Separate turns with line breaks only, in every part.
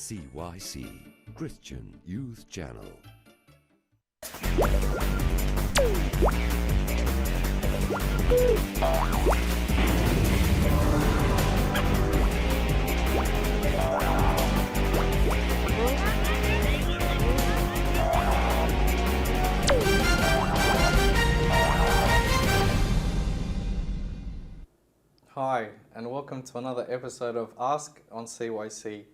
CYC, Christian Youth Channel.
Hi, and welcome to another episode of A.S.K on CYC.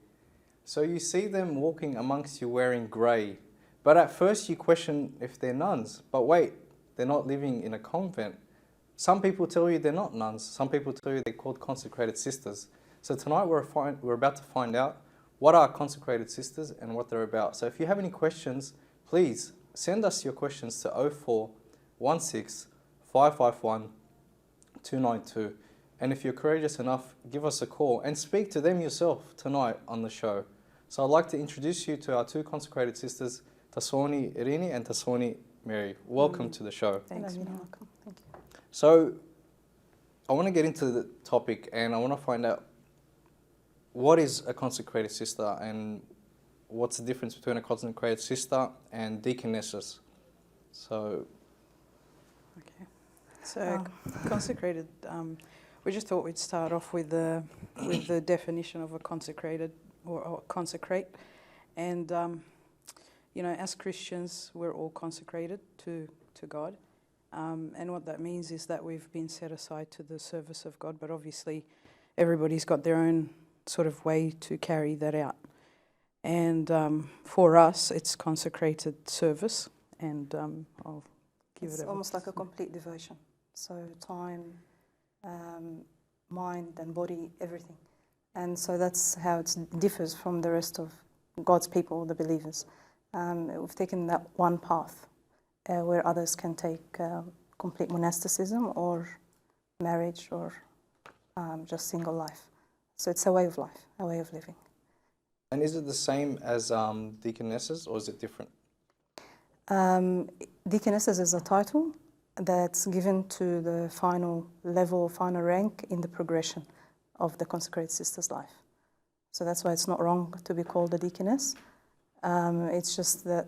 So you see them walking amongst you wearing grey, but at first you question if they're nuns. But wait, they're not living in a convent. Some people tell you they're not nuns. Some people tell you they're called consecrated sisters. So tonight we're about to find out what are consecrated sisters and what they're about. So if you have any questions, please send us your questions to 0416 551 292. And if you're courageous enough, give us a call and speak to them yourself tonight on the show. So I'd like to introduce you to our two consecrated sisters, Tasoni Erini and Tasoni Mary. Welcome to the show.
Thanks. You're welcome. Thank you.
So I want to get into the topic and I want to find out what is a consecrated sister and what's the difference between a consecrated sister and deaconesses. So,
Okay. So consecrated. We just thought we'd start off with the definition of a consecrated or consecrate, and as Christians, we're all consecrated to God, and what that means is that we've been set aside to the service of God. But obviously, everybody's got their own sort of way to carry that out, and for us, it's consecrated service, and I'll give it.
It's almost like a complete devotion. So time. Mind and body, everything. And so that's how it differs from the rest of God's people, the believers. We've taken that one path where others can take complete monasticism or marriage or just single life. So it's a way of life, a way of living.
and is it the same as deaconesses or is it different?
Deaconesses is a title that's given to the final level, final rank in the progression of the consecrated sister's life. So that's why it's not wrong to be called a deaconess. It's just that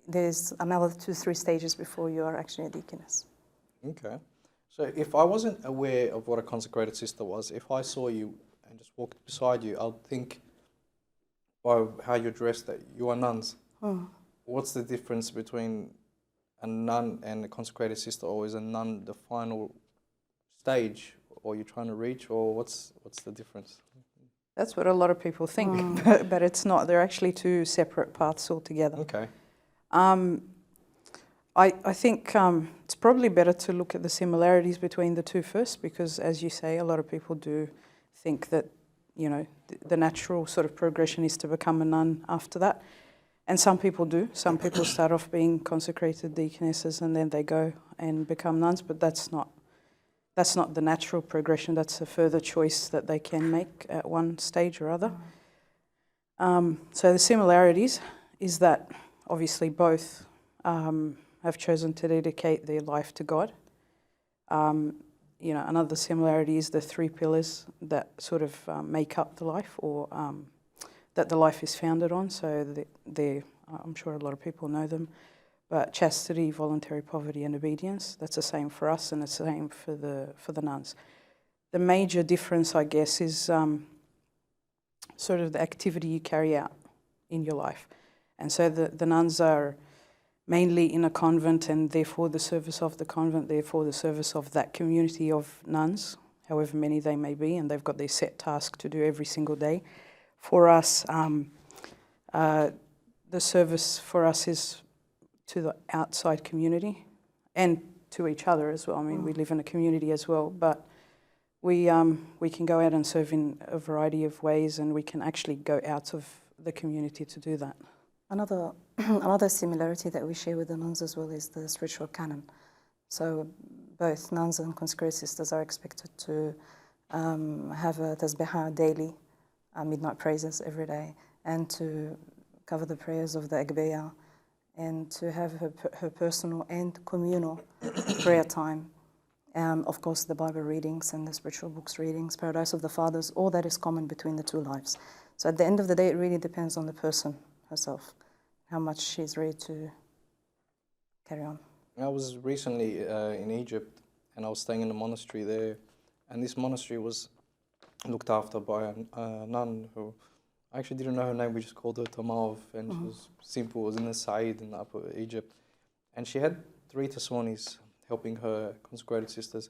there's another 2-3 stages before you are actually a deaconess.
Okay. So if I wasn't aware of what a consecrated sister was, if I saw you and just walked beside you, I'd think by how you're dressed that you are nuns. What's the difference between a nun and a consecrated sister, or is a nun the final stage, or you're trying to reach, or what's the difference?
That's what a lot of people think, but it's not. They're actually two separate paths altogether.
Okay.
I think it's probably better to look at the similarities between the two first, because as you say, a lot of people do think that, the natural sort of progression is to become a nun after that. And some people do. Some people start off being consecrated deaconesses and then they go and become nuns, but that's not the natural progression. That's a further choice that they can make at one stage or other. So the similarities is that obviously both have chosen to dedicate their life to God. Another similarity is the 3 pillars that sort of make up the life, or that the life is founded on. So I'm sure a lot of people know them, but chastity, voluntary poverty, and obedience. That's the same for us, and it's the same for the nuns. The major difference, I guess, is sort of the activity you carry out in your life. And so the nuns are mainly in a convent, and therefore the service of the convent, therefore the service of that community of nuns, however many they may be, and they've got their set task to do every single day. For us, the service for us is to the outside community and to each other as well. I mean, we live in a community as well, but we can go out and serve in a variety of ways, and we can actually go out of the community to do that.
Another similarity that we share with the nuns as well is the spiritual canon. So both nuns and consecrated sisters are expected to have a tasbihah daily, midnight praises every day, and to cover the prayers of the A.S.K, and to have her personal and communal prayer time. Of course, the Bible readings and the spiritual books readings, Paradise of the Fathers, all that is common between the two lives. So at the end of the day, it really depends on the person herself, how much she's ready to carry on.
I was recently in Egypt, and I was staying in a monastery there, and this monastery was looked after by a nun who I actually didn't know her name. We just called her Tamav, and she was simple. It was in the Said in Upper Egypt, and she had 3 Tassonis helping her consecrated sisters.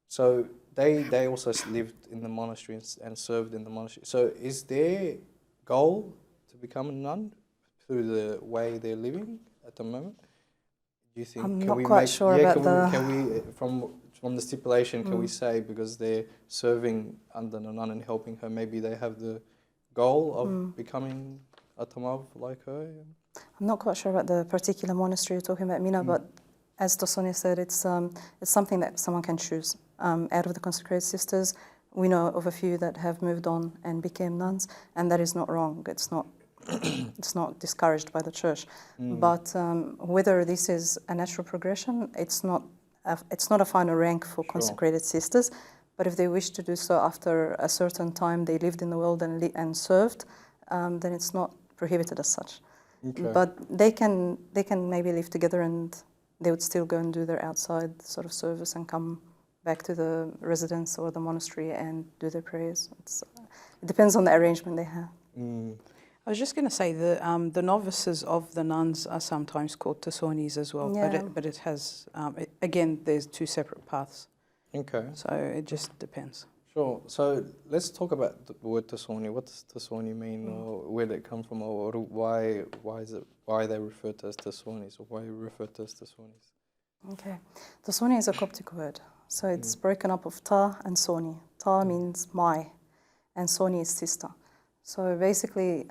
So they also lived in the monastery and served in the monastery. So is their goal to become a nun through the way they're living at the moment? Do you think?
I'm
can
not
we
quite
make,
sure
yeah,
about
can we from the stipulation, can we say because they're serving under the nun and helping her, maybe they have the goal of becoming a Tamav like her?
I'm not quite sure about the particular monastery you're talking about, Mina, but as Tosonia said, it's something that someone can choose. Out of the consecrated sisters, we know of a few that have moved on and became nuns, and that is not wrong. It's not it's not discouraged by the church. But whether this is a natural progression, it's not a final rank for consecrated sisters. But if they wish to do so after a certain time they lived in the world and served, then it's not prohibited as such.
Okay.
But they can maybe live together, and they would still go and do their outside sort of service and come back to the residence or the monastery and do their prayers. It depends on the arrangement they have.
I was just going to say the novices of the nuns are sometimes called Tassonis as well,
Yeah.
but it has again there's 2 separate paths,
Okay.
so it just depends.
Sure. So let's talk about the word Tassoni. What does Tassoni mean, or where did it come from, or why they refer to as Tassonis, or why you refer to as Tassonis?
Okay. Tasoni is a Coptic word. So it's broken up of Ta and Soni. Ta means my, and Soni is sister. So basically,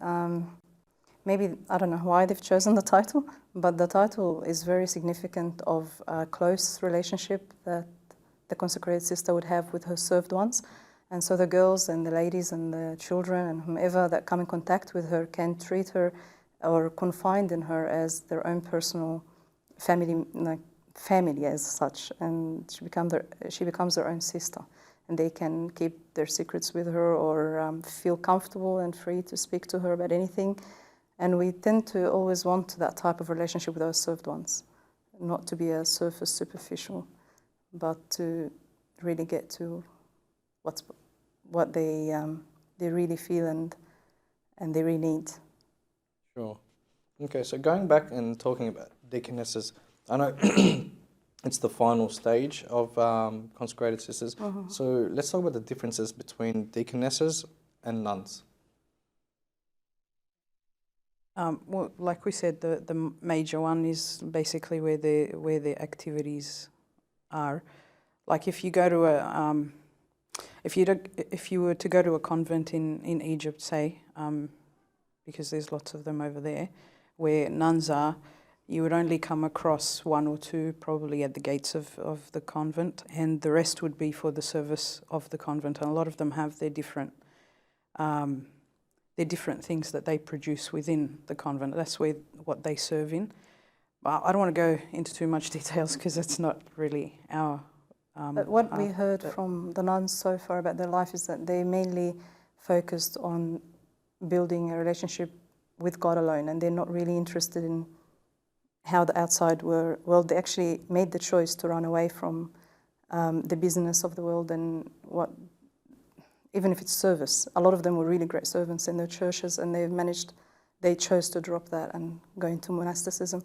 maybe, I don't know why they've chosen the title, but the title is very significant of a close relationship that the consecrated sister would have with her served ones. And so the girls and the ladies and the children and whomever that come in contact with her can treat her or confide in her as their own personal family as such, and she becomes their own sister, and they can keep their secrets with her or feel comfortable and free to speak to her about anything. And we tend to always want that type of relationship with our served ones, not to be a surface superficial, but to really get to what they really feel and they really need.
Sure. Okay, so going back and talking about deaconesses, I know it's the final stage of consecrated sisters. So let's talk about the differences between deaconesses and nuns.
Well, like we said, the major one is basically where the activities are. Like if you go to if you were to go to a convent in Egypt, say, because there's lots of them over there, where nuns are, you would only come across 1 or 2 probably at the gates of the convent, and the rest would be for the service of the convent. And a lot of them have their different things that they produce within the convent. That's what they serve in. But I don't want to go into too much details because it's not really our
But what we heard from the nuns so far about their life is that they mainly focused on building a relationship with God alone, and they're not really interested in how the outside world. They actually made the choice to run away from the business of the world and even if it's service. A lot of them were really great servants in their churches, and they chose to drop that and go into monasticism.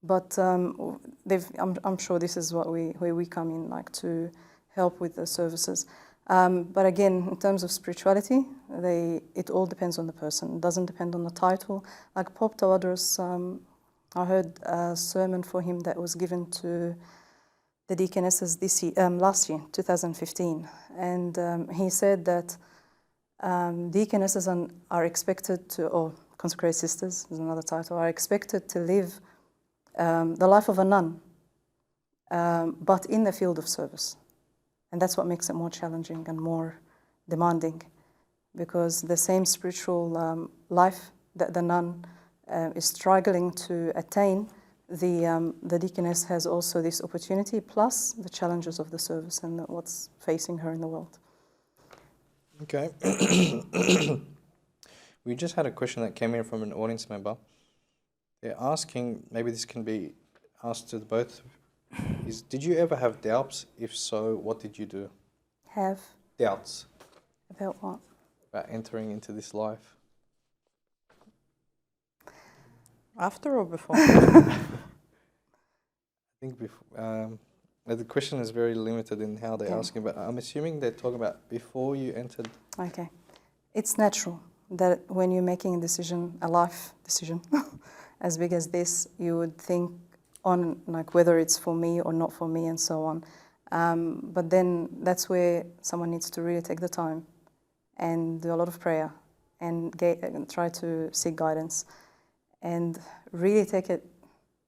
But I'm sure this is where we come in, like to help with the services. But again, in terms of spirituality, it all depends on the person. It doesn't depend on the title. Like Pope Tawadros, I heard a sermon for him that was given to the Deaconesses last year, 2015. And he said that Deaconesses are expected to, or Consecrated Sisters is another title, are expected to live the life of a nun, but in the field of service. And that's what makes it more challenging and more demanding, because the same spiritual life that the nun is struggling to attain, the deaconess has also this opportunity, plus the challenges of the service and what's facing her in the world.
Okay. We just had a question that came in from an audience member. They're asking, maybe this can be asked to the both, is did you ever have doubts? If so, what did you do?
Have
Doubts
about what?
about entering into this life.
After or before?
I think before, the question is very limited in how they're
Yeah.
asking, but I'm assuming they're talking about before you entered.
Okay. It's natural that when you're making a decision, a life decision, as big as this, you would think on like whether it's for me or not for me and so on. But then that's where someone needs to really take the time and do a lot of prayer and try to seek guidance and really take it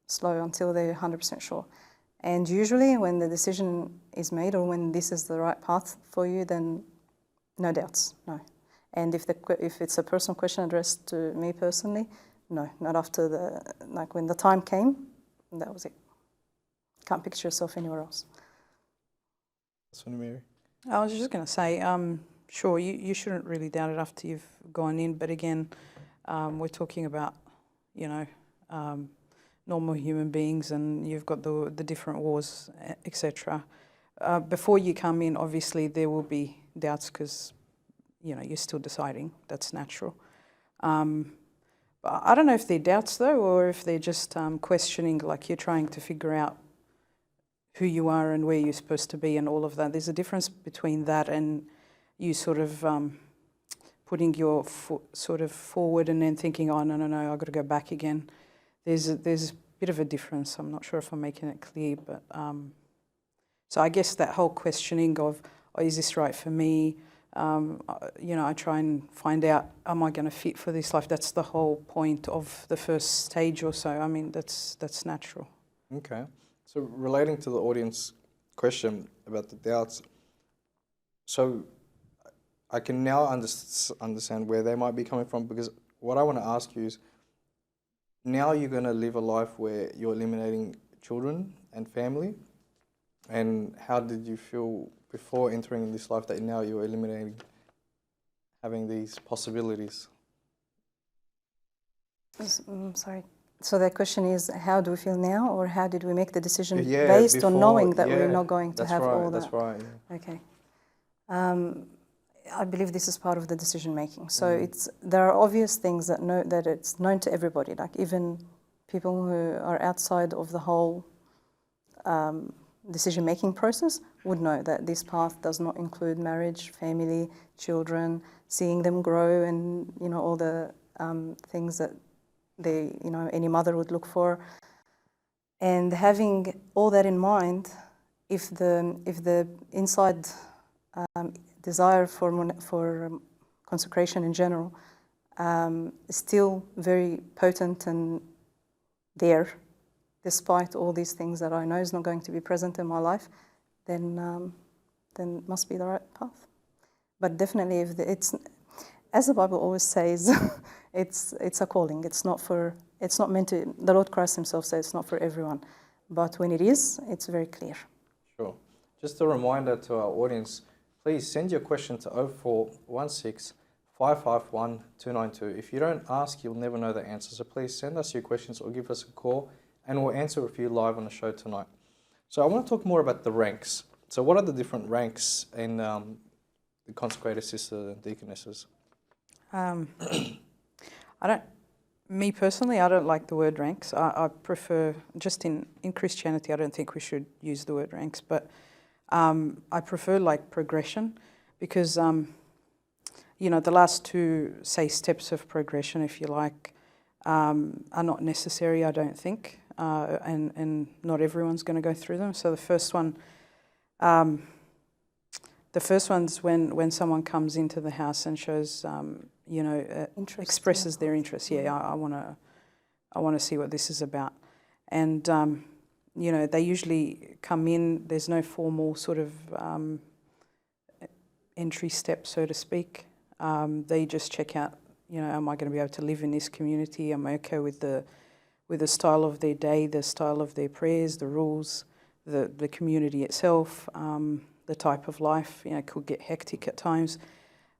slow until they're 100% sure. And usually when the decision is made or when this is the right path for you, then no doubts, no. And if it's a personal question addressed to me personally, no, not after like when the time came, that was it. Can't picture yourself anywhere else.
That's when Mary.
I was just going to say, sure, you shouldn't really doubt it after you've gone in, but again, we're talking about, normal human beings, and you've got the different wars, etc. Before you come in, obviously there will be doubts because, you're still deciding. That's natural. But I don't know if they're doubts though, or if they're just questioning, like you're trying to figure out who you are and where you're supposed to be and all of that. There's a difference between that and you sort of putting your foot sort of forward and then thinking, oh, no, I've got to go back again. There's a bit of a difference. I'm not sure if I'm making it clear, but so I guess that whole questioning of, oh, is this right for me? I try and find out, am I going to fit for this life? That's the whole point of the first stage or so. I mean, that's natural.
Okay. So relating to the audience question about the doubts, so I can now understand where they might be coming from, because what I want to ask you is, now you're going to live a life where you're eliminating children and family, and how did you feel before entering in this life that now you're eliminating having these possibilities?
Sorry. So the question is, how do we feel now, or how did we make the decision
Before,
on knowing that we're not going to have
right,
all that?
That's right, yeah.
Okay. I believe this is part of the decision making. So there are obvious things that it's known to everybody, like even people who are outside of the whole decision making process would know that this path does not include marriage, family, children, seeing them grow, and all the things that any mother would look for. And having all that in mind, if the inside desire for consecration in general is still very potent and there, despite all these things that I know is not going to be present in my life, then it must be the right path. But definitely, it's as the Bible always says, it's a calling. It's not meant to. The Lord Christ Himself says it's not for everyone, but when it is, it's very clear.
Sure. Just a reminder to our audience, please send your question to 0416 551 292. If you don't ask, you'll never know the answer. So please send us your questions or give us a call, and we'll answer a few live on the show tonight. So I want to talk more about the ranks. So what are the different ranks in the consecrated sisters and deaconesses?
Me personally, I don't like the word ranks. I prefer, just in Christianity, I don't think we should use the word ranks, but I prefer like progression, because the last two, say, steps of progression, if you like, are not necessary, I don't think, and not everyone's going to go through them. So the first one's when someone comes into the house and shows, expresses their interest. Yeah, I want to see what this is about, and they usually come in. There's no formal sort of entry step, so to speak. They just check out, am I going to be able to live in this community? Am I okay with the style of their day, the style of their prayers, the rules, the community itself, the type of life? It could get hectic at times.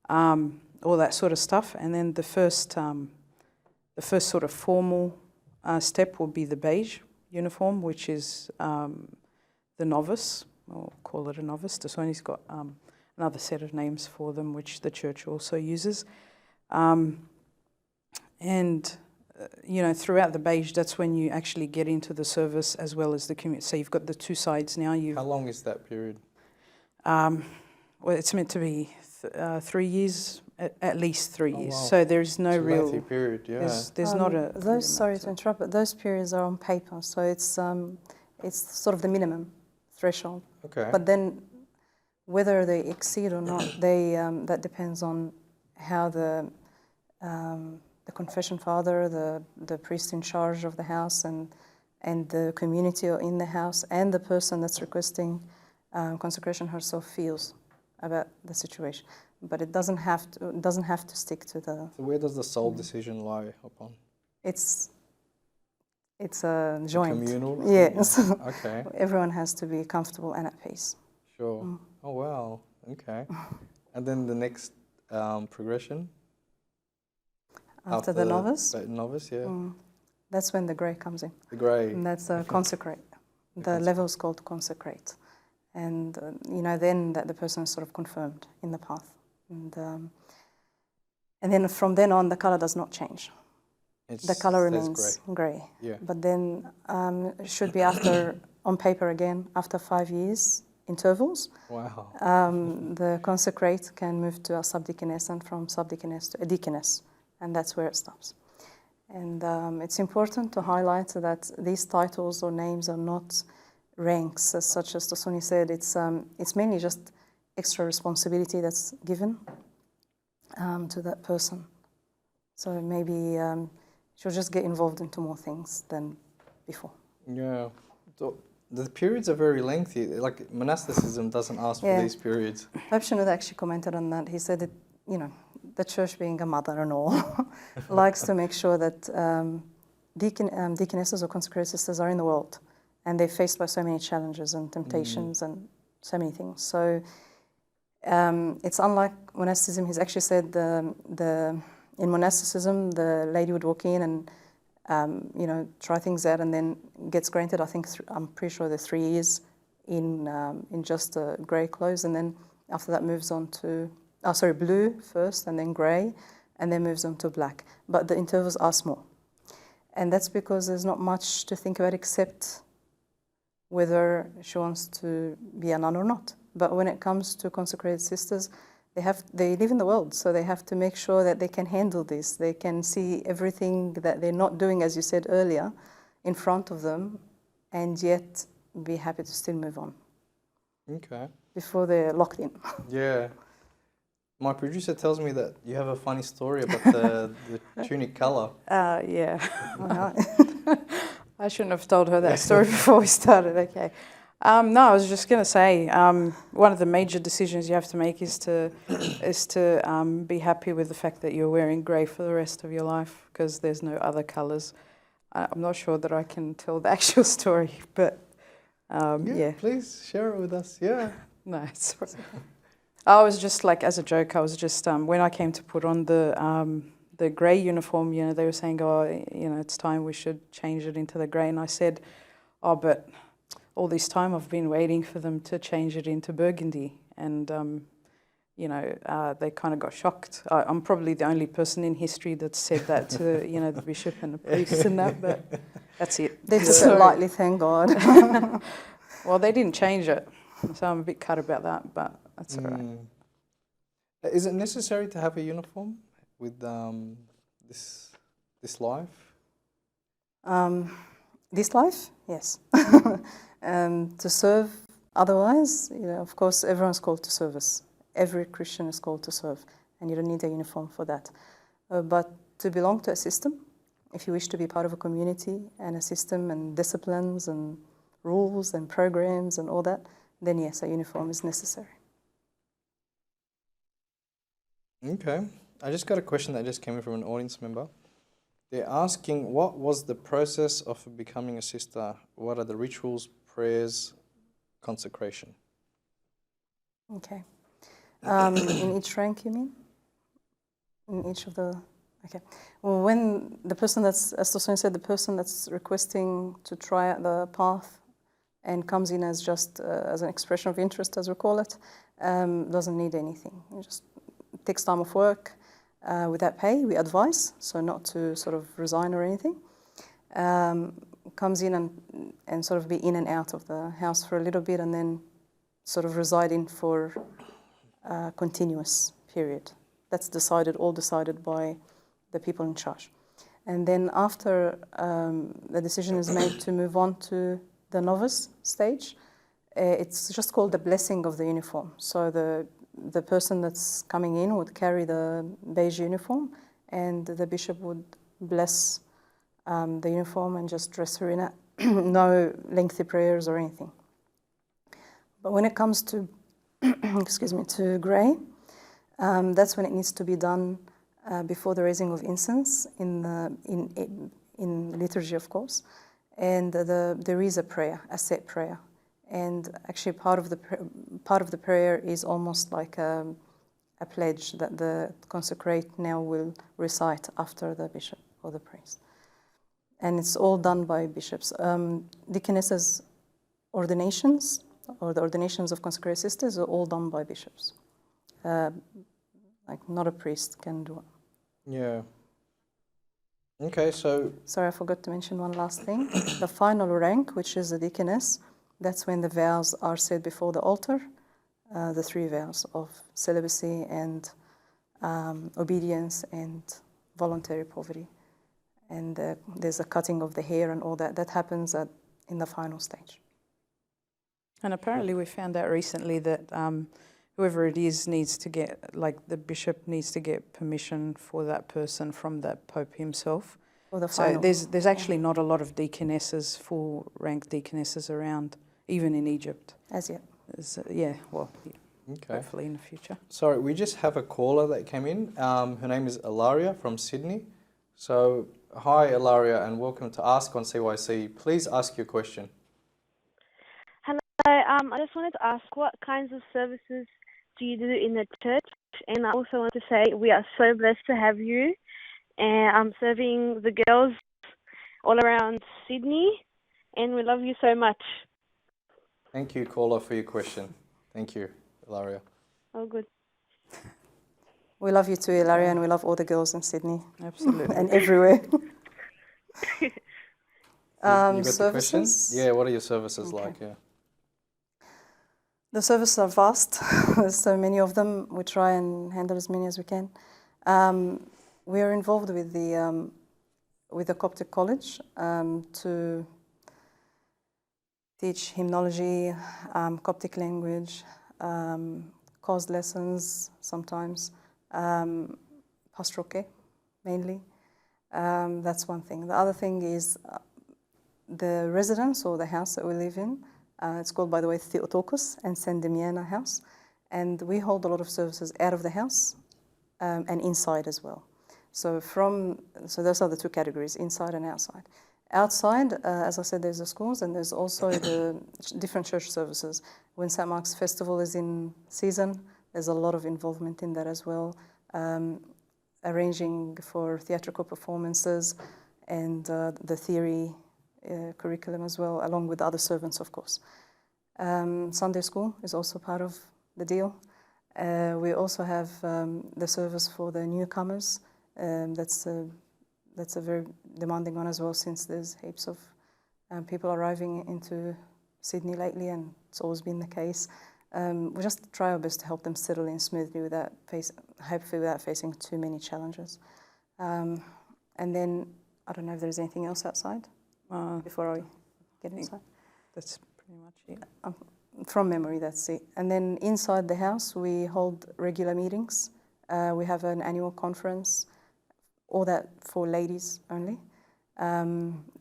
all that sort of stuff. And then the first sort of formal step will be the beige uniform, which is the novice, or call it a novice. Tasoni's got another set of names for them, which the church also uses. Throughout the beige, that's when you actually get into the service as well as the community. So you've got the two sides now.
How long is that period?
Well, it's meant to be 3 years, at least 3 years.
Wow.
So there's no
It's a
real
lengthy period, yeah.
There's not a
Sorry to interrupt, but those periods are on paper, so it's sort of the minimum threshold.
Okay.
But then, whether they exceed or not, that depends on how the confession father, the priest in charge of the house, and the community in the house, and the person that's requesting consecration herself feels about the situation. But it doesn't have to stick to the.
So where does the sole decision lie upon?
It's a joint.
Communal?
Yes.
Okay.
Everyone has to be comfortable and at peace.
Sure.
Mm.
Oh wow. Okay. And then the next progression.
After the novice.
The novice, yeah.
That's when the grey comes in.
The grey.
And that's consecrate. The level is called consecrate. And, then that the person is sort of confirmed in the path. And then from then on, the colour does not change. The colour remains grey.
Yeah.
But then it should be on paper again, after 5 years intervals.
Wow.
The consecrate can move to a subdeaconess, and from subdeaconess to a deaconess. And that's where it stops. And it's important to highlight that these titles or names are not ranks, as such as Tasoni said. It's mainly just extra responsibility that's given to that person. So maybe she'll just get involved into more things than before.
Yeah. So the periods are very lengthy. Like monasticism doesn't ask for these periods.
Pope Shenouda actually commented on that. He said that, the church, being a mother and all, likes to make sure that deaconesses or consecrated sisters are in the world, and they're faced by so many challenges and temptations and so many things. So it's unlike monasticism. He's actually said in monasticism, the lady would walk in and try things out, and then gets granted, I think, I'm pretty sure they're 3 years in just grey clothes, and then after that moves on to blue first, and then grey, and then moves on to black. But the intervals are small. And that's because there's not much to think about except whether she wants to be a nun or not. But when it comes to consecrated sisters, they live in the world, so they have to make sure that they can handle this. They can see everything that they're not doing, as you said earlier, in front of them, and yet be happy to still move on.
Okay.
Before they're locked in.
Yeah. My producer tells me that you have a funny story about the tunic colour.
Yeah. I shouldn't have told her that story before we started. Okay. No, I was just going to say one of the major decisions you have to make is to be happy with the fact that you're wearing grey for the rest of your life, because there's no other colours. I'm not sure that I can tell the actual story, but yeah.
Please share it with us. Yeah.
No, it's all right. I was just like, as a joke, I was just when I came to put on the grey uniform, they were saying, it's time we should change it into the grey, and I said, but all this time I've been waiting for them to change it into burgundy, and they kind of got shocked. I'm probably the only person in history that said that to the bishop and the priest and that, but that's it.
They took it lightly, thank God.
Well, they didn't change it, so I'm a bit cut about that, but that's all right.
Is it necessary to have a uniform with this life?
This life, yes. To serve otherwise, of course, everyone's called to service. Every Christian is called to serve, and you don't need a uniform for that. But to belong to a system, if you wish to be part of a community and a system and disciplines and rules and programs and all that, then yes, a uniform is necessary.
Okay. I just got a question that just came in from an audience member. They're asking, what was the process of becoming a sister? What are the rituals, prayers, consecration?
Okay. In each rank, you mean? In each of the, okay. Well, when the person that's, as Tosin said, the person that's requesting to try out the path and comes in as just as an expression of interest, as we call it, doesn't need anything. It just takes time off work without pay. We advise, so not to sort of resign or anything. Comes in and sort of be in and out of the house for a little bit, and then sort of reside in for a continuous period. That's all decided by the people in charge. And then after the decision is made to move on to the novice stage, it's just called the blessing of the uniform. So the person that's coming in would carry the beige uniform, and the bishop would bless the uniform and just dress her in it. No lengthy prayers or anything. But when it comes to, excuse me, to grey, that's when it needs to be done before the raising of incense in liturgy, of course. And there is a prayer, a set prayer, and actually part of the prayer is almost like a pledge that the consecrate now will recite after the bishop or the priest. And it's all done by bishops. Deaconesses ordinations, or the ordinations of consecrated sisters, are all done by bishops. Like not a priest can do it.
Yeah. Okay, so...
Sorry, I forgot to mention one last thing. The final rank, which is the deaconess, that's when the vows are said before the altar, the 3 vows of celibacy and obedience and voluntary poverty. And there's a cutting of the hair and all that. That happens in the final stage.
And apparently we found out recently that whoever it is needs to get, like the bishop needs to get permission for that person from the Pope himself.
For the
so
final.
there's actually not a lot of deaconesses, full rank deaconesses around, even in Egypt.
As yet.
Yeah, well,
Okay.
hopefully in the future.
Sorry, we just have a caller that came in. Her name is Ilaria from Sydney. So, hi Ilaria, and welcome to Ask on CYC. Please ask your question.
Hello, I just wanted to ask, what kinds of services do you do in the church? And I also want to say we are so blessed to have you, and I'm serving the girls all around Sydney, and we love you so much.
Thank you, caller, for your question. Thank you, Ilaria.
Oh, good.
We love you too, Ilaria, and we love all the girls in Sydney.
Absolutely.
And everywhere.
You got
services?
the question? Yeah, what are your services like? Yeah.
The services are vast. There's so many of them. We try and handle as many as we can. We are involved with the Coptic College to teach hymnology, Coptic language, cause lessons sometimes, pastoral care mainly. That's one thing. The other thing is the residence or the house that we live in. It's called, by the way, Theotokos and San Damiana House. And we hold a lot of services out of the house and inside as well. So those are the 2 categories, inside and outside. Outside, as I said, there's the schools, and there's also the different church services. When St. Mark's Festival is in season, there's a lot of involvement in that as well. Arranging for theatrical performances and the theory curriculum as well, along with other servants, of course. Sunday school is also part of the deal. We also have the service for the newcomers. That's a very demanding one as well, since there's heaps of people arriving into Sydney lately, and it's always been the case. We just try our best to help them settle in smoothly hopefully without facing too many challenges. And then, I don't know if there's anything else outside before I get inside.
That's pretty much it.
From memory, that's it. And then inside the house, we hold regular meetings. We have an annual conference, all that for ladies only.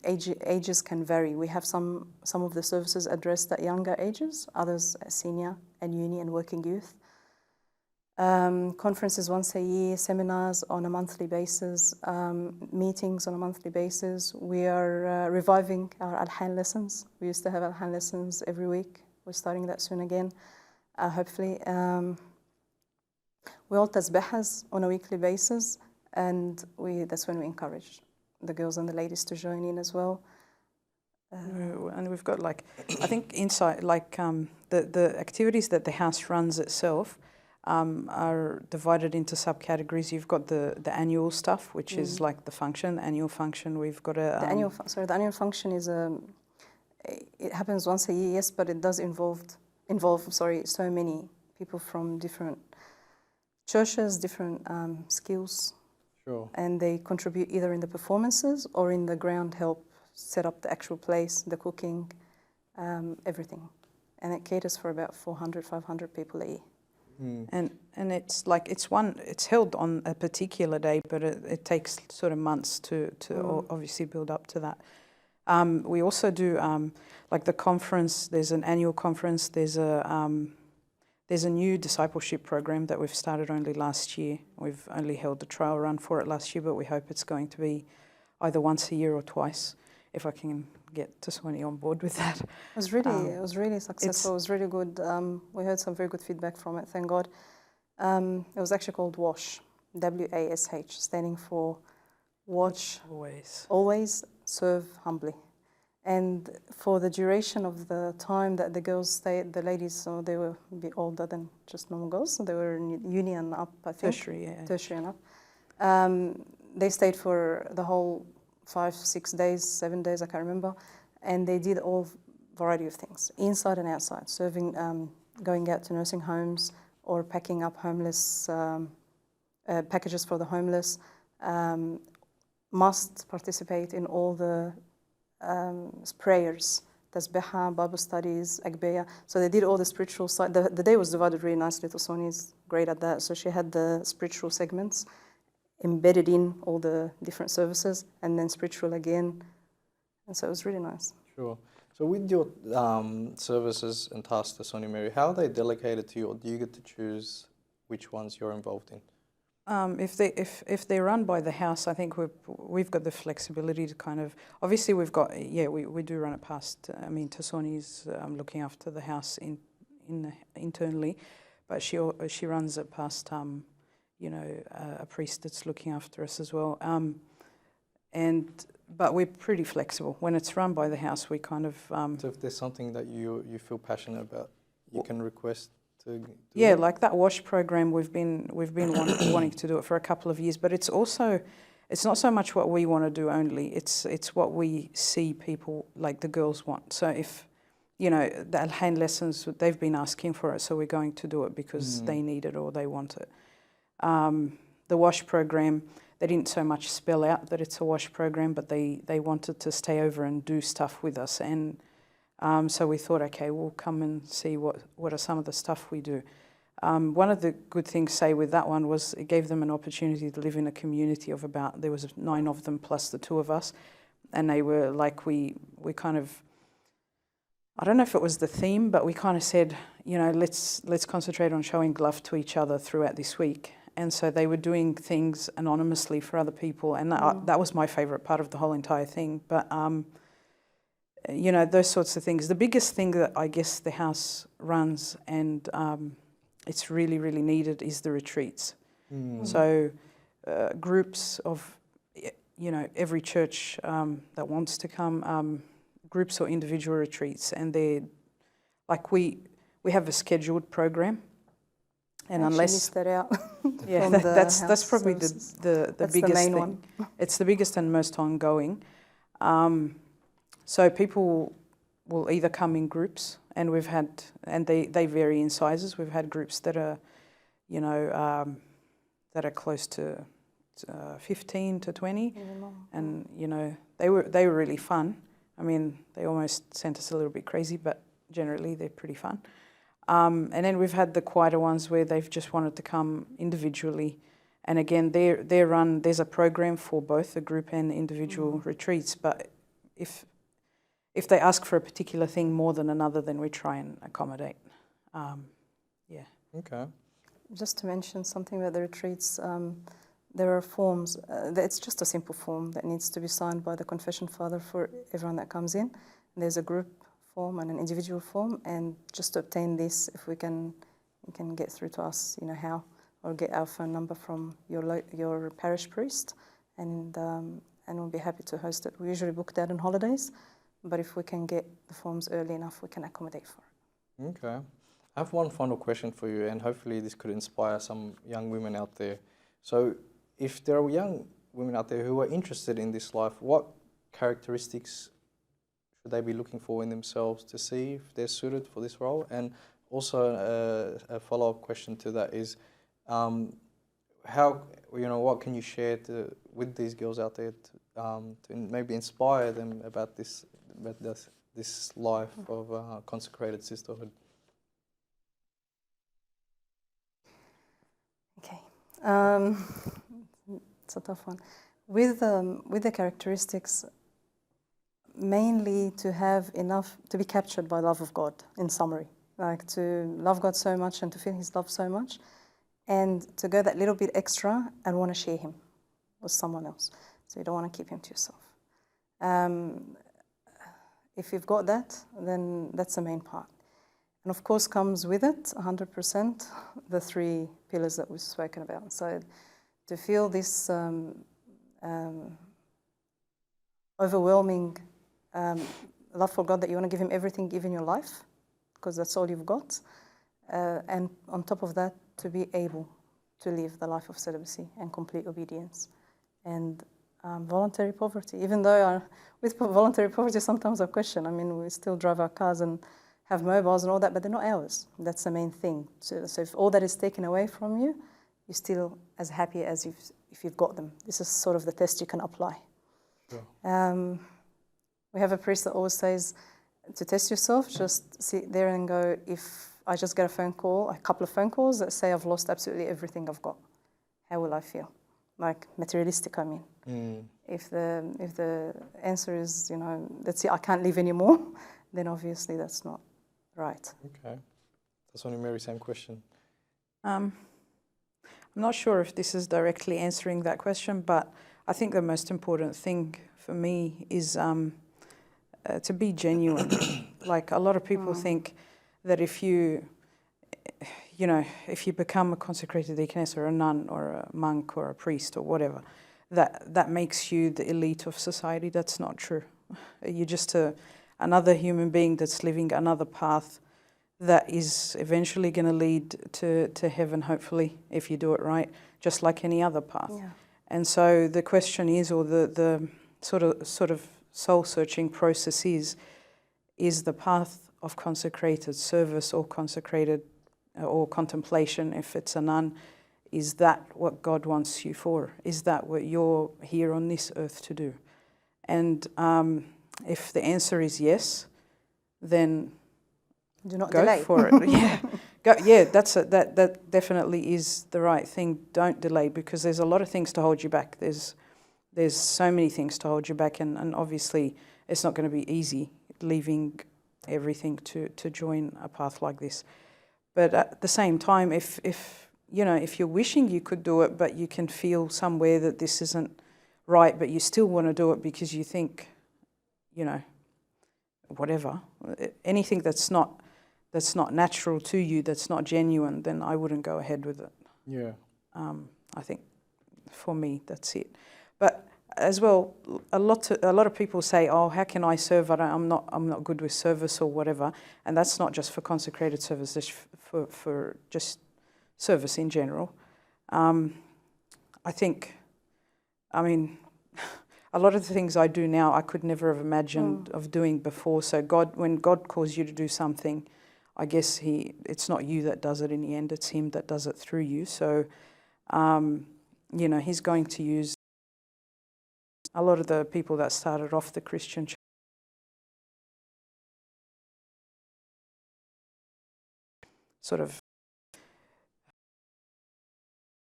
Ages can vary. We have some of the services addressed at younger ages, others at senior and uni and working youth. Conferences once a year, seminars on a monthly basis, meetings on a monthly basis. We are reviving our Alhan lessons. We used to have Alhan lessons every week. We're starting that soon again, hopefully. we all tasbihas on a weekly basis, and that's when we encourage the girls and the ladies to join in as well.
And we've got like, I think inside, like the activities that the house runs itself are divided into subcategories. You've got the annual stuff, which is like the annual function. We've got a...
The annual function is, it happens once a year, yes, but it does involve so many people from different churches, different skills.
Sure.
And they contribute either in the performances or in the ground help set up the actual place, the cooking, everything. And it caters for about 400, 500 people a year.
And it's like it's held on a particular day, but it takes sort of months to obviously build up to that. We also do like the conference. There's an annual conference. There's a new discipleship program that we've started only last year. We've only held the trial run for it last year, but we hope it's going to be either once a year or twice, if I can get Taswani on board with that.
It was really successful. It was really good. We heard some very good feedback from it, thank God. It was actually called WASH, W-A-S-H, standing for Watch, Always, Serve Humbly. And for the duration of the time that the girls stayed, the ladies, so they were a bit older than just normal girls, so they were in uni and up, I think. Tertiary and up. They stayed for the whole 5, 6 days, 7 days, I can't remember. And they did all variety of things, inside and outside, serving, going out to nursing homes or packing up homeless, packages for the homeless. Must participate in all the prayers, tasbihah, Bible studies, A.S.K. So they did all the spiritual side. The day was divided really nicely. Sonia's great at that. So she had the spiritual segments embedded in all the different services, and then spiritual again. And so it was really nice.
Sure. So with your services and tasks, Sonia Mary, how are they delegated to you, or do you get to choose which ones you're involved in?
If they're run by the house, I think we've got the flexibility to kind of, obviously we've got, we do run it past, Tasoni's looking after the house internally, but she runs it past, a priest that's looking after us as well. But we're pretty flexible. When it's run by the house, we kind of...
So if there's something that you feel passionate about, you can request to do
it? Like that WASH program, we've been wanting to do it for a couple of years, but it's not so much what we want to do only, it's what we see people, like the girls want. So if, the Al-Hain lessons, they've been asking for it, so we're going to do it because they need it or they want it. The WASH program, they didn't so much spell out that it's a WASH program, but they wanted to stay over and do stuff with us. And so we thought, okay, we'll come and see what are some of the stuff we do. One of the good things, say, with that one was it gave them an opportunity to live in a community of there was 9 of them plus the 2 of us. And they were like, we kind of, I don't know if it was the theme, but we kind of said, let's concentrate on showing love to each other throughout this week. And so they were doing things anonymously for other people. And that was my favourite part of the whole entire thing. But, those sorts of things. The biggest thing that I guess the house runs, and it's really, really needed, is the retreats. So groups of, every church that wants to come, groups or individual retreats. And they're, like we have a scheduled program. And unless
that out,
that's probably the biggest
main
thing.
One.
It's the biggest and most ongoing. So people will either come in groups, and we've had, and they vary in sizes. We've had groups that are, that are close to 15 to 20, and they were really fun. I mean, they almost sent us a little bit crazy, but generally they're pretty fun. And then we've had the quieter ones where they've just wanted to come individually. And again, they're run, there's a program for both the group and individual retreats. But if they ask for a particular thing more than another, then we try and accommodate.
Okay.
Just to mention something about the retreats, there are forms. It's just a simple form that needs to be signed by the confession father for everyone that comes in. There's a group form and an individual form, and just to obtain this, if you can get through to us, how or get our phone number from your parish priest, and we'll be happy to host it. We usually book that on holidays, but if we can get the forms early enough, we can accommodate for it.
Okay. I have one final question for you, and hopefully this could inspire some young women out there. So if there are young women out there who are interested in this life, what characteristics should they be looking for in themselves to see if they're suited for this role? And also a follow-up question to that is, how, what can you share with these girls out there to maybe inspire them about this life of consecrated sisterhood?
Okay, it's a tough one. With the characteristics, mainly to have enough to be captured by love of God. In summary, like to love God so much and to feel His love so much, and to go that little bit extra and want to share Him with someone else. So you don't want to keep Him to yourself. If you've got that, then that's the main part. And of course comes with it 100% the 3 pillars that we've spoken about. So to feel this overwhelming love for God, that you want to give Him everything, give in your life, because that's all you've got. And on top of that, to be able to live the life of celibacy and complete obedience. And voluntary poverty, even though with voluntary poverty sometimes I question. I mean, we still drive our cars and have mobiles and all that, but they're not ours. That's the main thing. So if all that is taken away from you, you're still as happy as if you've got them. This is sort of the test you can apply. Sure. We have a priest that always says, to test yourself, just sit there and go, if I just get a couple of phone calls that say I've lost absolutely everything I've got, how will I feel? Like materialistic, I mean. If the answer is, that's it, I can't live anymore, then obviously that's not right.
Okay. That's only Mary, same question.
I'm not sure if this is directly answering that question, but I think the most important thing for me is to be genuine. Like a lot of people think that if you become a consecrated deaconess or a nun or a monk or a priest or whatever, that makes you the elite of society. That's not true. You're just another human being that's living another path that is eventually going to lead to heaven, hopefully, if you do it right, just like any other path. Yeah. And so the question is, or the sort of soul-searching process is the path of consecrated service or consecrated or contemplation, if it's a nun, is that what God wants you for? Is that what you're here on this earth to do? And if the answer is yes, then
do not
go
delay.
for it. Yeah, that definitely is the right thing. Don't delay, because there's a lot of things to hold you back. There's so many things to hold you back, and obviously it's not going to be easy leaving everything to join a path like this. But at the same time, if you're wishing you could do it, but you can feel somewhere that this isn't right, but you still want to do it because you think, whatever, anything that's not natural to you, that's not genuine, then I wouldn't go ahead with it.
Yeah.
I think for me, that's it. But as well, a lot of people say, "Oh, how can I serve? I'm not good with service or whatever," and that's not just for consecrated service; it's for just service in general. I mean, a lot of the things I do now, I could never have imagined of doing before. So when God calls you to do something, I guess it's not you that does it in the end; it's Him that does it through you. So, He's going to use a lot of the people that started off the Christian church. Sort of.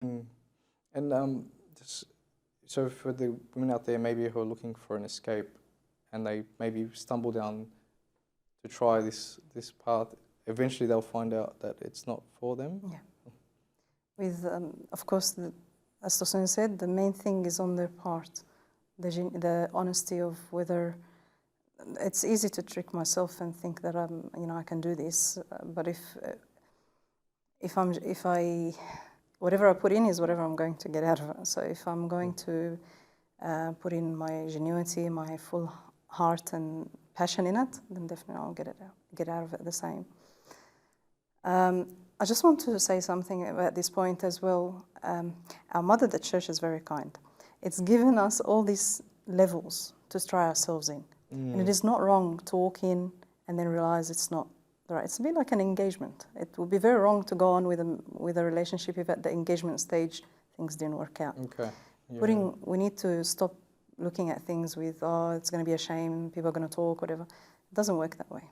And so for the women out there maybe who are looking for an escape and they maybe stumble down to try this path, eventually they'll find out that it's not for them.
Yeah. With, of course, as Tosin said, the main thing is on their part, the honesty of whether. It's easy to trick myself and think that I can do this, but if whatever I put in is whatever I'm going to get out of it. So if I'm going to put in my ingenuity, my full heart and passion in it, then definitely I'll get out of it the same. I just want to say something at this point as well. Our mother, the church, is very kind. It's given us all these levels to try ourselves in. And it is not wrong to walk in and then realize it's not right. It's a bit like an engagement. It would be very wrong to go on with a relationship if at the engagement stage things didn't work out.
Okay. Yeah.
We need to stop looking at things with, oh, it's going to be a shame, people are going to talk, whatever. It doesn't work that way.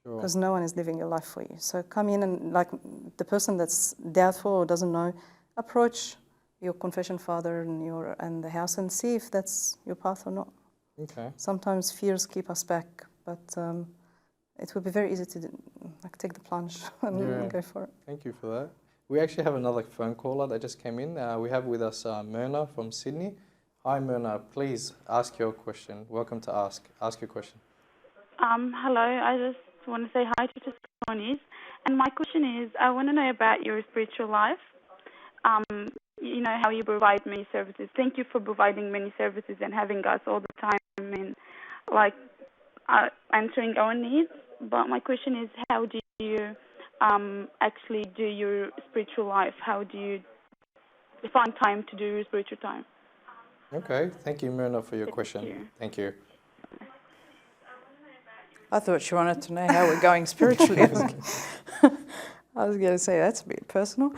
Sure.
Because no one is living your life for you. So come in and, like, the person that's doubtful or doesn't know, approach your confession father and the house and see if that's your path or not.
Okay.
Sometimes fears keep us back, but it would be very easy to take the plunge and go for it.
Thank you for that. We actually have another phone caller that just came in. We have with us Myrna from Sydney. Hi Myrna, please ask your question. Welcome to Ask your question.
Hello, I just want to say hi to Tony. And my question is, I want to know about your spiritual life. You know, how you provide many services. Thank you for providing many services and having us all the time and answering our needs. But my question is, how do you actually do your spiritual life? How do you find time to do your spiritual time?
Okay, thank you Myrna for your question. Thank you.
I thought she wanted to know how we're going spiritually. I was going to say, that's a bit personal.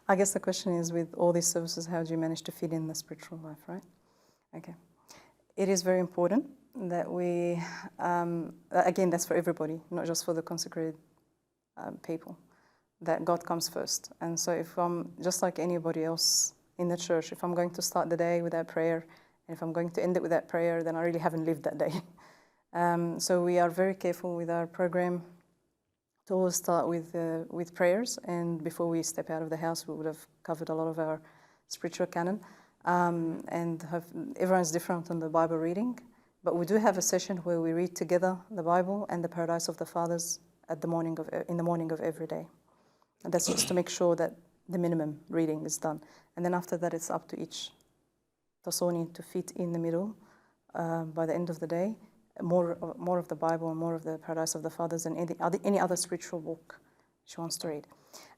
I guess the question is, with all these services, how do you manage to fit in the spiritual life, right? Okay. It is very important that we, again, that's for everybody, not just for the consecrated people, that God comes first. And so if I'm, just like anybody else in the church, if I'm going to start the day with that prayer, and if I'm going to end it with that prayer, then I really haven't lived that day. So we are very careful with our program to always start with prayers, and before we step out of the house, we would have covered a lot of our spiritual canon. Everyone's different on the Bible reading, but we do have a session where we read together the Bible and the Paradise of the Fathers in the morning of every day. And that's just to make sure that the minimum reading is done. And then after that, it's up to each Tasoni to fit in the middle by the end of the day. More of the Bible and more of the Paradise of the Fathers and any other spiritual book she wants to read.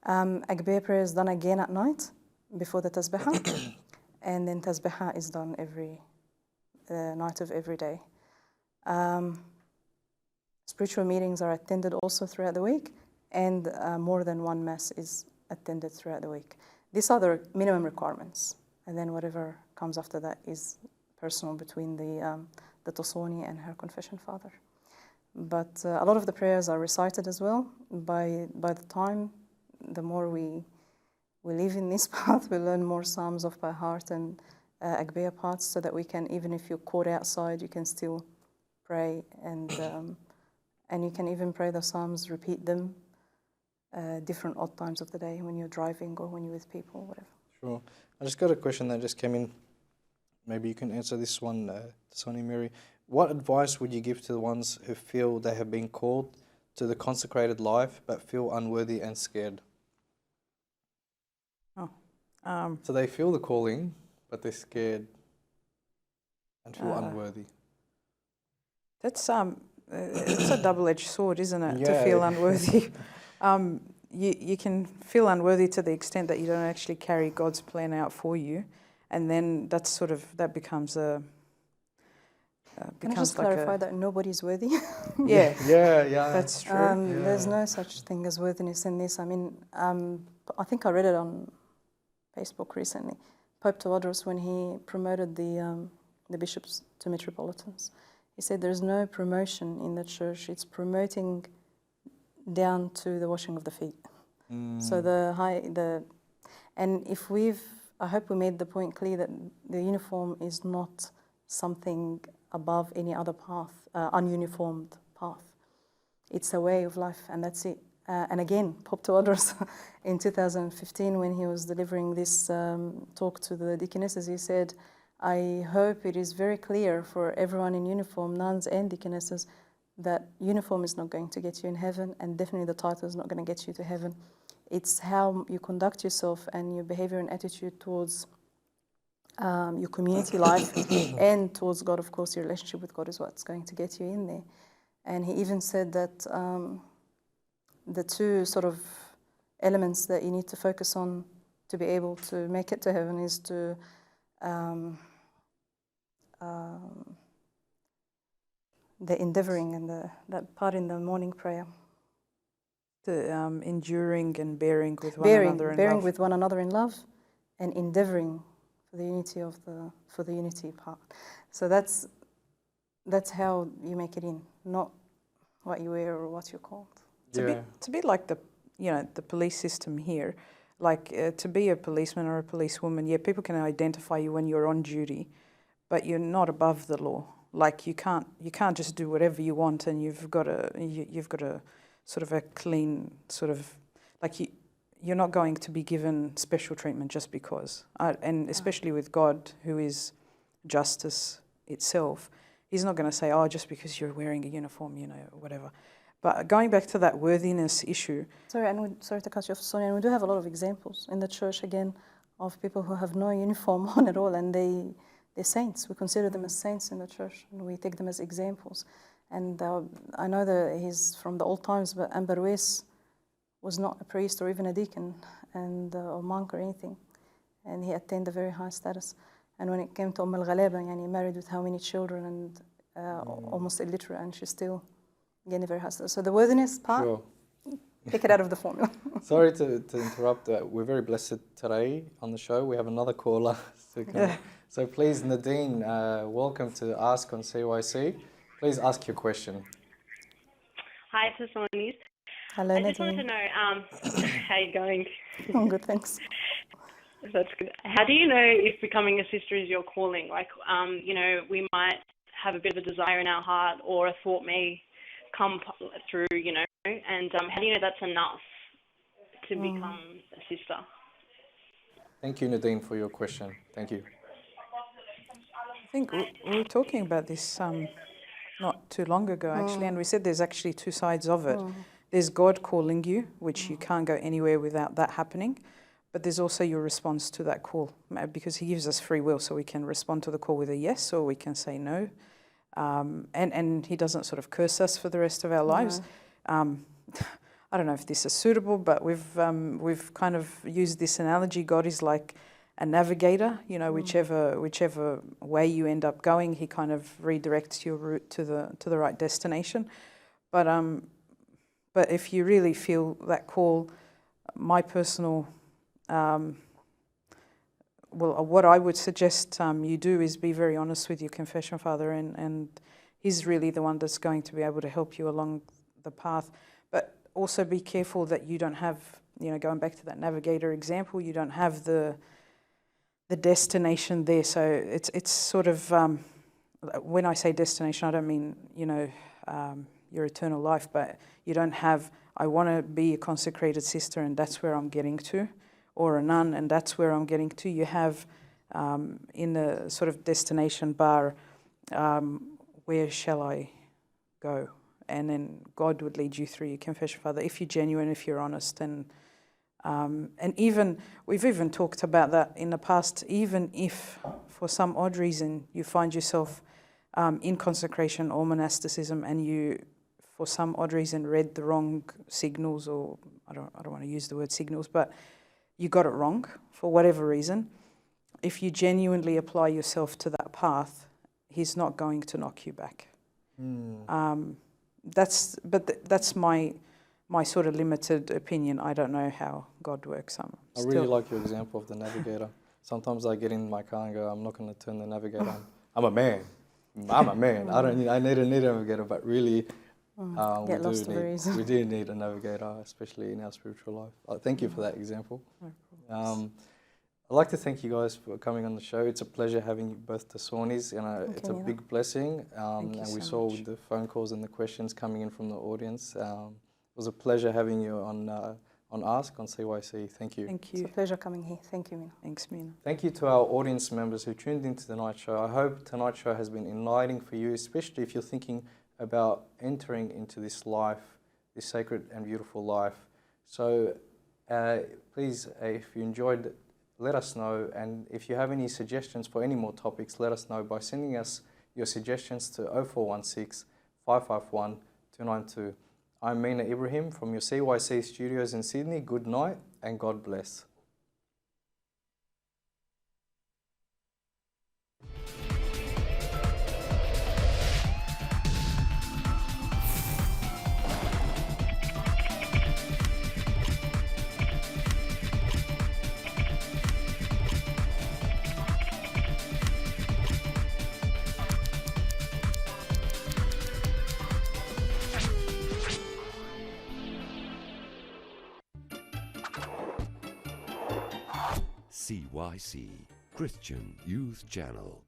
A.S.K prayer is done again at night before the Tasbihah, and then Tasbihah is done every night of every day. Spiritual meetings are attended also throughout the week, and more than one Mass is attended throughout the week. These are the minimum requirements, and then whatever comes after that is personal between the Tasoni and her confession father. But a lot of the prayers are recited as well. By the time, the more we live in this path, we learn more Psalms off by heart and A.S.K parts, so that we can, even if you're caught outside, you can still pray, and you can even pray the Psalms, repeat them, different odd times of the day when you're driving or when you're with people, whatever.
Sure. I just got a question that just came in. Maybe you can answer this one, Sonny Mary. What advice would you give to the ones who feel they have been called to the consecrated life but feel unworthy and scared? So they feel the calling, but they're scared and feel unworthy.
That's it's a double-edged sword, isn't it?
Yeah.
To feel unworthy. You can feel unworthy to the extent that you don't actually carry God's plan out for you. And then that becomes a...
Can I just clarify that nobody's worthy?
Yeah.
Yeah.
That's true.
There's no such thing as worthiness in this. I mean, I think I read it on Facebook recently. Pope Tawadros, when he promoted the bishops to metropolitans, he said there's no promotion in the church. It's promoting down to the washing of the feet. So and if I hope we made the point clear that the uniform is not something above any other path, ununiformed path. It's a way of life, and that's it. And again, Pope Tawadros in 2015, when he was delivering this talk to the deaconesses, he said, I hope it is very clear for everyone in uniform, nuns and deaconesses, that uniform is not going to get you in heaven, and definitely the title is not going to get you to heaven. It's how you conduct yourself and your behavior and attitude towards your community life and towards God. Of course, your relationship with God is what's going to get you in there. And he even said that the two sort of elements that you need to focus on to be able to make it to heaven is to the endeavoring and that part in the morning prayer.
The enduring and bearing with one another in
bearing
love.
with one another in love, and endeavoring for the unity part. So that's how you make it in, not what you wear or what you're called.
It's a bit like the police system here. Like to be a policeman or a policewoman, yeah, people can identify you when you're on duty, but you're not above the law. Like you can't just do whatever you want, and you've got a sort of a clean sort of, like you're not going to be given special treatment just because. And especially with God, who is justice itself, he's not going to say, oh, just because you're wearing a uniform, whatever. But going back to that worthiness issue.
Sorry to cut you off, Sonia, and we do have a lot of examples in the church, again, of people who have no uniform on at all, and they're saints. We consider them as saints in the church, and we take them as examples. And I know that he's from the old times, but Amberwes was not a priest or even a deacon or monk or anything. And he attained a very high status. And when it came to Al-Ghalaba, he married with how many children and almost illiterate, and she still gained a very high status. So the worthiness part,
Sure.
take it out of the formula.
Sorry to interrupt. We're very blessed today on the show. We have another caller. So please, Nadine, welcome to Ask on CYC. Please ask your question.
Hi, Sassonis.
Hello,
I
Nadine.
just wanted to know, how you going?
I'm good, thanks.
That's good. How do you know if becoming a sister is your calling? Like, we might have a bit of a desire in our heart, or a thought may come through, and how do you know that's enough to become a sister?
Thank you, Nadine, for your question. Thank you.
I think we were talking about this not too long ago, actually, and we said there's actually two sides of it. There's God calling you, which you can't go anywhere without that happening, but there's also your response to that call, because he gives us free will, so we can respond to the call with a yes, or we can say no. And he doesn't sort of curse us for the rest of our lives. I don't know if this is suitable, but we've kind of used this analogy. God is like a navigator, whichever way you end up going, he kind of redirects your route to the right destination. But if you really feel that call, my personal, what I would suggest you do is be very honest with your confession father, and he's really the one that's going to be able to help you along the path. But also be careful that you don't have, going back to that navigator example, you don't have the destination there. So it's sort of, when I say destination, I don't mean, your eternal life, but you don't have, I want to be a consecrated sister and that's where I'm getting to, or a nun and that's where I'm getting to. You have in the sort of destination bar, where shall I go? And then God would lead you through your confession father, if you're genuine, if you're honest. And even, we've even talked about that in the past, even if for some odd reason you find yourself in consecration or monasticism and you, for some odd reason, read the wrong signals, or I don't want to use the word signals, but you got it wrong for whatever reason. If you genuinely apply yourself to that path, he's not going to knock you back. That's my sort of limited opinion. I don't know how God works.
I really like your example of the navigator. Sometimes I get in my car and go, I'm not going to turn the navigator on. I'm a man. I need a navigator, but really, we do need a navigator, especially in our spiritual life. Thank you for that example. I'd like to thank you guys for coming on the show. It's a pleasure having you both to Sawnies. It's a big blessing. And we saw with the phone calls and the questions coming in from the audience. It was a pleasure having you on Ask on CYC. Thank you.
Thank you.
It's a pleasure coming here. Thank you, Mina.
Thanks, Mina.
Thank you to our audience members who tuned into tonight's show. I hope tonight's show has been enlightening for you, especially if you're thinking about entering into this life, this sacred and beautiful life. So Please, if you enjoyed, let us know. And if you have any suggestions for any more topics, let us know by sending us your suggestions to 0416 551 292. I'm Mina Ibrahim from your CYC studios in Sydney. Good night and God bless.
CYC, Christian Youth Channel.